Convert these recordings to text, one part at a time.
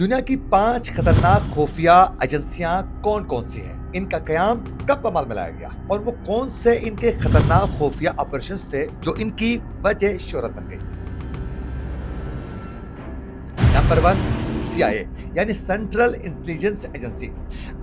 دنیا کی 5 خطرناک خفیہ ایجنسیاں کون کون سی ہیں، ان کا قیام کب عمل میں لایا گیا اور وہ کون سے ان کے خطرناک خفیہ آپریشنز تھے جو ان کی وجہ شہرت بن گئی۔ نمبر 1، CIA یعنی سینٹرل انٹیلیجنس ایجنسی۔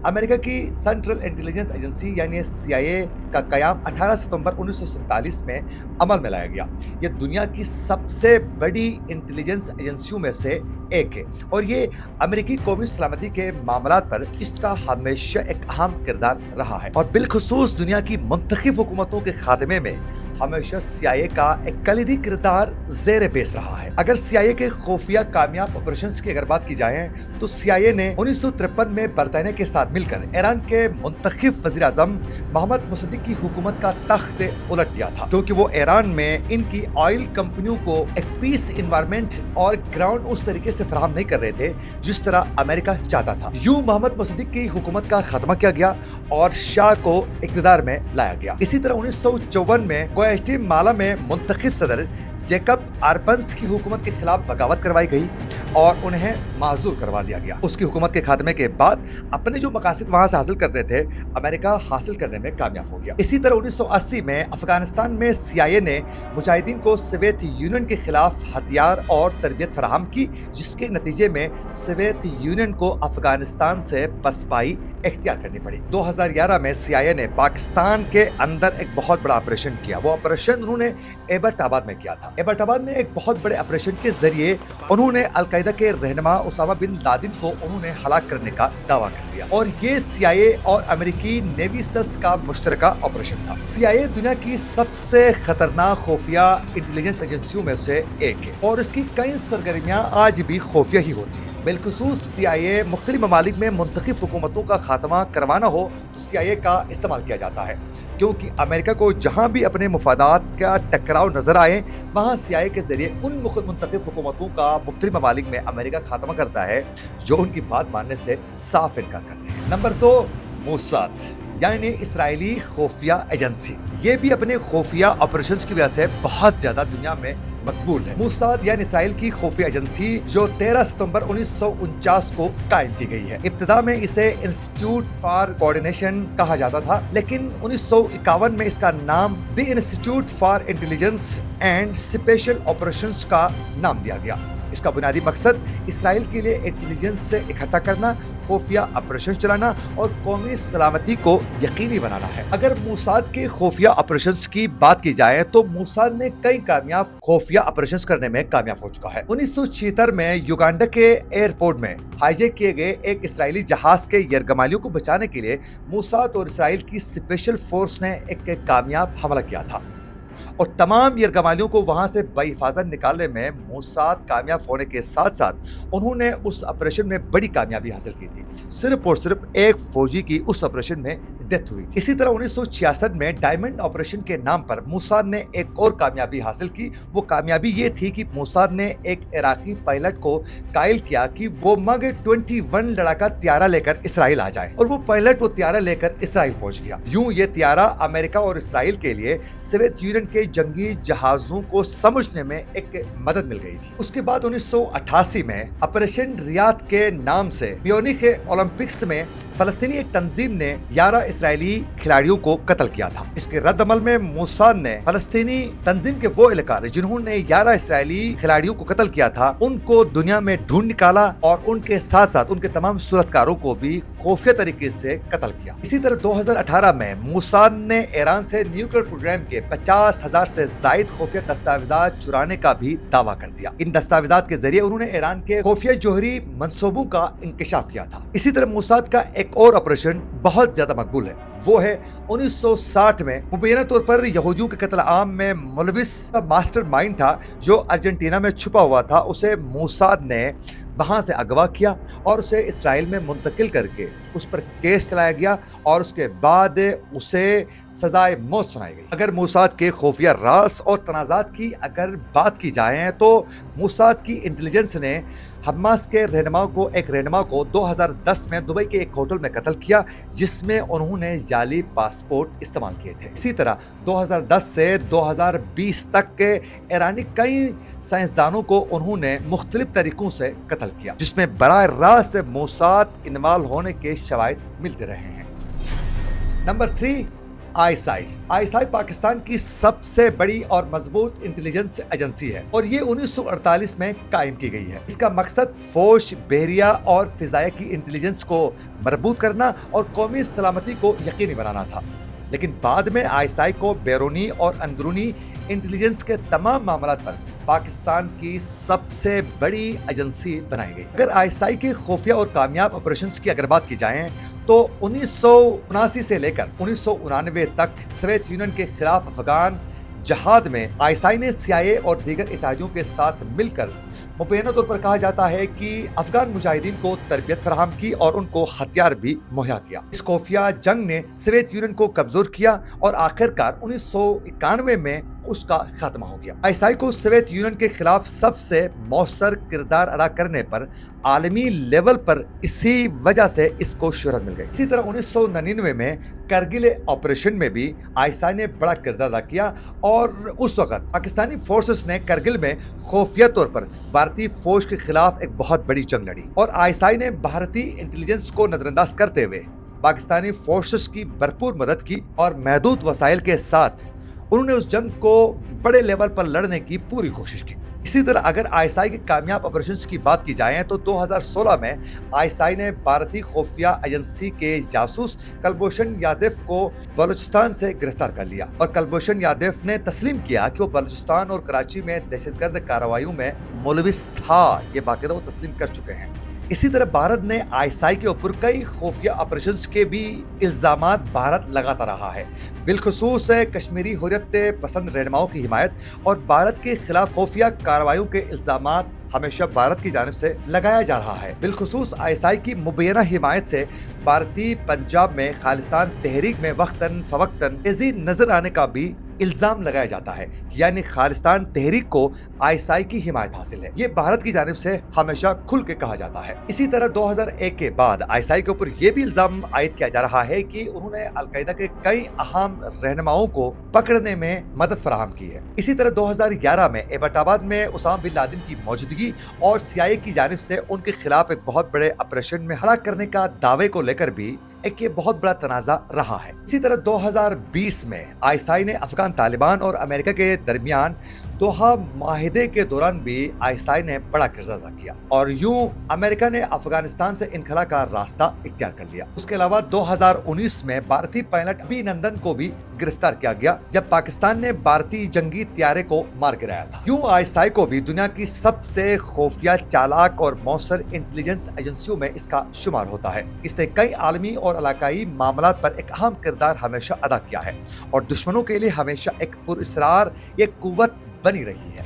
امریکہ کی سینٹرل انٹیلیجنس ایجنسی یعنی CIA کا قیام 18 ستمبر 1947 میں عمل میں لایا گیا۔ یہ دنیا کی سب سے بڑی انٹیلیجنس ایجنسیوں میں سے ایک ہے اور یہ امریکی قومی سلامتی کے معاملات پر اس کا ہمیشہ ایک اہم کردار رہا ہے اور بالخصوص دنیا کی منتخب حکومتوں کے خاتمے میں ہمیشہ CIA کا ایک کلیدی کردار زیر پیش رہا ہے۔ اگر CIA کے خفیہ کامیاب آپریشنز کی اگر بات کی جائے تو CIA نے 1953 میں برطانیہ کے ساتھ مل کر ایران کے منتخب وزیر اعظم محمد مصدق کی حکومت کا تخت الٹ دیا تھا، کیونکہ وہ ایران میں ان کی آئل کمپنیوں کو ایک پیس انوائرمنٹ اور گراؤنڈ اس طریقے سے فراہم نہیں کر رہے تھے جس طرح امریکہ چاہتا تھا۔ یوں محمد مصدق کی حکومت کا خاتمہ کیا گیا اور شاہ کو اقتدار میں لایا گیا۔ اسی طرح 1954 میں گواٹیمالا میں منتخب صدر جیکب آرپنس کی حکومت کے خلاف بغاوت کروائی گئی اور انہیں معزول کروا دیا گیا۔ اس کی حکومت کے خاتمے کے بعد اپنے جو مقاصد وہاں سے حاصل کرنے تھے امریکہ حاصل کرنے میں کامیاب ہو گیا۔ اسی طرح 1980 میں افغانستان میں CIA نے مجاہدین کو سوویت یونین کے خلاف ہتھیار اور تربیت فراہم کی، جس کے نتیجے میں سوویت یونین کو افغانستان سے پسپائی اختیار کرنی پڑی۔ 2011 میں CIA نے پاکستان کے اندر ایک بہت بڑا آپریشن کیا۔ وہ آپریشن انہوں نے ایبٹ آباد میں کیا تھا۔ ایبٹ آباد میں ایک بہت بڑے آپریشن کے ذریعے انہوں نے القاعدہ کے رہنما اسامہ بن لادن کو انہوں نے ہلاک کرنے کا دعویٰ کر دیا اور یہ CIA اور امریکی نیوی سیلز کا مشترکہ آپریشن تھا۔ CIA دنیا کی سب سے خطرناک خفیہ انٹیلیجنس ایجنسیوں میں سے ایک ہے اور اس کی کئی سرگرمیاں آج بھی خفیہ ہی ہوتی ہیں۔ بالخصوص CIA مختلف ممالک میں منتخب حکومتوں کا خاتمہ کروانا ہو تو CIA کا استعمال کیا جاتا ہے، کیونکہ امریکہ کو جہاں بھی اپنے مفادات کا ٹکراؤ نظر آئے وہاں CIA کے ذریعے ان منتخب حکومتوں کا مختلف ممالک میں امریکہ خاتمہ کرتا ہے جو ان کی بات ماننے سے صاف انکار کرتے ہیں۔ نمبر 2، موساد یعنی اسرائیلی خفیہ ایجنسی۔ یہ بھی اپنے خفیہ آپریشنز کی وجہ سے بہت زیادہ دنیا میں مقبول ہے۔ موساد یعنی اسرائیل کی خفیہ ایجنسی جو 13 ستمبر 1949 کو قائم کی گئی ہے۔ ابتدا میں اسے انسٹیٹیوٹ فار کوآرڈینیشن کہا جاتا تھا، لیکن 1951 میں اس کا نام the institute for intelligence and special operations کا نام دیا گیا۔ اس کا بنیادی مقصد اسرائیل کے لیے انٹیلیجنس سے اکٹھا کرنا، خفیہ آپریشن چلانا اور قومی سلامتی کو یقینی بنانا ہے۔ اگر موساد کے خفیہ آپریشنز کی بات کی جائے تو موساد نے کئی کامیاب خفیہ آپریشنز کرنے میں کامیاب ہو چکا ہے۔ 1976 میں یوگانڈا کے ایئرپورٹ میں ہائی جیک کیے گئے ایک اسرائیلی جہاز کے یرغمالیوں کو بچانے کے لیے موساد اور اسرائیل کی اسپیشل فورس نے ایک کامیاب حملہ کیا تھا اور تمام یرغمالیوں کو وہاں سے بحفاظت نکالنے میں موساد کامیاب ہونے کے ساتھ ساتھ انہوں نے اس آپریشن میں بڑی کامیابی حاصل کی تھی۔ صرف اور صرف ایک فوجی کی اس آپریشن میں ڈیتھ ہوئی تھی۔ اسی طرح 1966 میں ڈائمنڈ آپریشن کے نام پر موساد نے ایک اور کامیابی حاصل کی۔ وہ کامیابی یہ تھی کہ موساد نے ایک عراقی پائلٹ کو قائل کیا کہ وہ MiG 21 لڑاکا طیارہ لے کر اسرائیل آ جائے اور وہ پائلٹ وہ طیارہ لے کر اسرائیل پہنچ گیا۔ یوں یہ طیارہ امریکہ اور اسرائیل کے لیے سوویت یونین کے جنگی جہازوں کو سمجھنے میں ایک مدد مل گئی تھی۔ اس کے بعد 1988 میں آپریشن ریاض کے نام سے میونخ اولمپکس میں فلسطینی ایک تنظیم نے 11 اسرائیلی کھلاڑیوں کو قتل کیا تھا۔ اس کے رد عمل میں موساد نے فلسطینی تنظیم کے وہ اہلکار جنہوں نے 11 اسرائیلی کھلاڑیوں کو قتل کیا تھا ان کو دنیا میں ڈھونڈ نکالا اور ان کے ساتھ ساتھ ان کے تمام صورتکاروں کو بھی خفیہ طریقے سے قتل کیا۔ اسی طرح 2018 میں موساد نے ایران سے نیوکلیئر پروگرام کے 50,000 سے زائد خفیہ دستاویزات چرانے کا بھی دعویٰ کر دیا۔ ان دستاویزات کے ذریعے انہوں نے ایران کے خفیہ جوہری منصوبوں کا انکشاف کیا تھا۔ اسی طرح موساد کا ایک اور آپریشن بہت زیادہ مقبول ہے، وہ ہے 1960 میں مبینہ طور پر یہودیوں کے قتل عام میں ملوث ماسٹر مائنڈ تھا جو ارجنٹینا میں چھپا ہوا تھا۔ اسے موساد نے وہاں سے اغوا کیا اور اسے اسرائیل میں منتقل کر کے اس پر کیس چلایا گیا اور اس کے بعد اسے سزائے موت سنائی گئی۔ اگر موساد کے خفیہ راز اور تنازعات کی اگر بات کی جائے تو موساد کی انٹیلیجنس نے حماس کے ایک رہنما کو 2010 میں دبئی کے ایک ہوٹل میں قتل کیا، جس میں انہوں نے جعلی پاسپورٹ استعمال کیے تھے۔ اسی طرح 2010 سے 2020 تک کے ایرانی کئی سائنسدانوں کو انہوں نے مختلف طریقوں سے قتل کیا، جس میں براہ راست موساد انوالو ہونے کے شواہد ملتے رہے ہیں۔ نمبر 3، ISI پاکستان کی سب سے بڑی اور مضبوط انٹیلیجنس ایجنسی ہے اور یہ 1948 میں قائم کی گئی ہے۔ اس کا مقصد فوج، بحریہ اور فضائیہ کی انٹیلیجنس کو مربوط کرنا اور قومی سلامتی کو یقینی بنانا تھا، لیکن بعد میں ISI کو بیرونی اور اندرونی انٹیلیجنس کے تمام معاملات پر پاکستان کی سب سے بڑی ایجنسی بنائی گئی۔ اگر ISI کے خفیہ اور کامیاب آپریشنز کی اگر بات کی جائیں تو 1979 سے لے کر 1999 تک سوویت یونین کے خلاف افغان جہاد میں ISI نے CIA اور دیگر اتحادیوں کے ساتھ مل کر مبینہ طور پر کہا جاتا ہے کہ افغان مجاہدین کو تربیت فراہم کی اور ان کو ہتھیار بھی مہیا کیا۔ اس خفیہ جنگ نے سوویت یونین کو کمزور کیا اور آخرکار 1991 میں اس کا خاتمہ ہو گیا۔ ISI کو سوویت یونین کے خلاف سب سے مؤثر کردار ادا کرنے پر عالمی لیول پر اسی وجہ سے اس کو شہرت مل گئی۔ اسی طرح 1999 میں کرگل آپریشن میں بھی ISI نے بڑا کردار ادا کیا اور اس وقت پاکستانی فورسز نے کرگل میں خفیہ طور پر بھارتی فوج کے خلاف ایک بہت بڑی جنگ لڑی اور ISI نے بھارتی انٹیلیجنس کو نظر انداز کرتے ہوئے پاکستانی فورسز کی بھرپور مدد کی اور محدود وسائل کے ساتھ انہوں نے اس جنگ کو بڑے لیول پر لڑنے کی پوری کوشش کی۔ اسی طرح اگر ISI کے کامیاب آپریشنز کی بات کی جائیں تو 2016 میں ISI نے بھارتی خفیہ ایجنسی کے جاسوس کلبھوشن یادو کو بلوچستان سے گرفتار کر لیا اور کلبھوشن یادو نے تسلیم کیا کہ وہ بلوچستان اور کراچی میں دہشت گرد کارروائیوں میں ملوث تھا۔ یہ باقاعدہ وہ تسلیم کر چکے ہیں۔ اسی طرح بھارت نے ISI کے اوپر کئی خفیہ آپریشنز کے بھی الزامات بھارت لگاتا رہا ہے، بالخصوص کشمیری حریت پسند رہنماؤں کی حمایت اور بھارت کے خلاف خفیہ کارروائیوں کے الزامات ہمیشہ بھارت کی جانب سے لگایا جا رہا ہے۔ بالخصوص ISI کی مبینہ حمایت سے بھارتی پنجاب میں خالستان تحریک میں وقتاً فوقتاً تیزی نظر آنے کا بھی الزام لگایا جاتا ہے، یعنی خالستان تحریک کو ISI کی حمایت حاصل ہے۔ یہ بھارت کی جانب سے ہمیشہ کھل کے کہا جاتا ہے۔ اسی طرح 2001 کے بعد ISI کے اوپر یہ بھی الزام عائد کیا جا رہا ہے کہ انہوں نے القاعدہ کے کئی اہم رہنماؤں کو پکڑنے میں مدد فراہم کی ہے۔ اسی طرح 2011 میں ایبٹ آباد میں اسامہ بن لادن کی موجودگی اور CIA کی جانب سے ان کے خلاف ایک بہت بڑے آپریشن میں ہلاک کرنے کا دعوے کو لے کر بھی ایک یہ بہت بڑا تنازع رہا ہے۔ اسی طرح 2020 میں ISI نے افغان طالبان اور امریکہ کے درمیان دوحہ معاہدے کے دوران بھی ISI نے بڑا کردار ادا کیا اور یوں امریکہ نے افغانستان سے انخلا کا راستہ اختیار کر لیا۔ اس کے علاوہ 2019 میں بھارتی پائلٹ ابھینندن کو بھی گرفتار کیا گیا جب پاکستان نے بھارتی جنگی طیارے کو مار گرایا تھا۔ یوں ISI کو بھی دنیا کی سب سے خفیہ، چالاک اور مؤثر انٹیلیجنس ایجنسیوں میں اس کا شمار ہوتا ہے۔ اس نے کئی عالمی اور علاقائی معاملات پر ایک اہم کردار ہمیشہ ادا کیا ہے اور دشمنوں کے لیے ہمیشہ ایک پراسرار ایک قوت بنی رہی ہے۔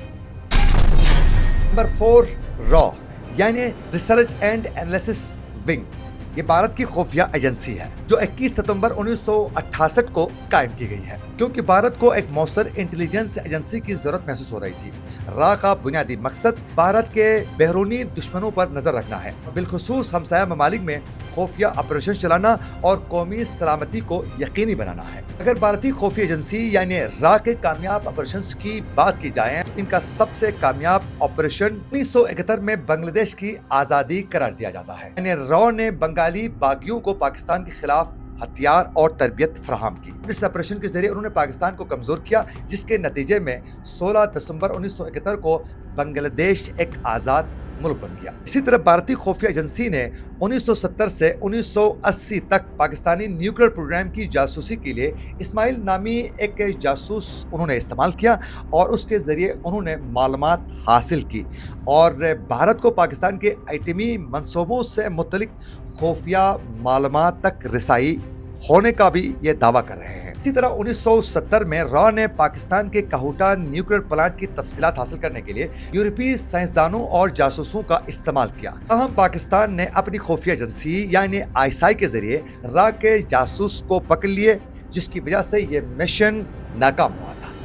نمبر 4، را یعنی ریسرچ اینڈ انالیسس ونگ۔ یہ بھارت کی خفیہ ایجنسی ہے جو 21 ستمبر 1968 کو قائم کی گئی ہے کیونکہ بھارت کو ایک مؤثر انٹیلیجنس ایجنسی کی ضرورت محسوس ہو رہی تھی۔ را کا بنیادی مقصد بھارت کے بیرونی دشمنوں پر نظر رکھنا ہے، بالخصوص ہمسایہ ممالک میں خفیہ آپریشن چلانا اور قومی سلامتی کو یقینی بنانا ہے۔ اگر بھارتی خفیہ ایجنسی یعنی را کے کامیاب آپریشنز کی بات کی جائے تو ان کا سب سے کامیاب آپریشن 1971 میں بنگلہ دیش کی آزادی قرار دیا جاتا ہے، یعنی را نے بنگالی باغیوں کو پاکستان کے خلاف ہتھیار اور تربیت فراہم کی۔ اس آپریشن کے ذریعے انہوں نے پاکستان کو کمزور کیا، جس کے نتیجے میں 16 دسمبر 1971 کو بنگلہ دیش ایک آزاد ملک بن گیا۔ اسی طرح بھارتی خفیہ ایجنسی نے 1970 سے 1980 تک پاکستانی نیوکلیئر پروگرام کی جاسوسی کے لیے اسماعیل نامی ایک جاسوس انہوں نے استعمال کیا اور اس کے ذریعے انہوں نے معلومات حاصل کی اور بھارت کو پاکستان کے ایٹمی منصوبوں سے متعلق خفیہ معلومات تک رسائی ہونے کا بھی یہ دعویٰ کر رہے ہیں۔ اسی طرح 1970 میں را نے پاکستان کے کہوٹہ نیوکلیئر پلانٹ کی تفصیلات حاصل کرنے کے لیے یورپی سائنسدانوں اور جاسوسوں کا استعمال کیا۔ تاہم پاکستان نے اپنی خفیہ ایجنسی یعنی ISI کے ذریعے را کے جاسوس کو پکڑ لیے، جس کی وجہ سے یہ مشن ناکام ہوا تھا۔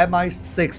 MI6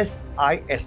SIS,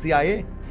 CIA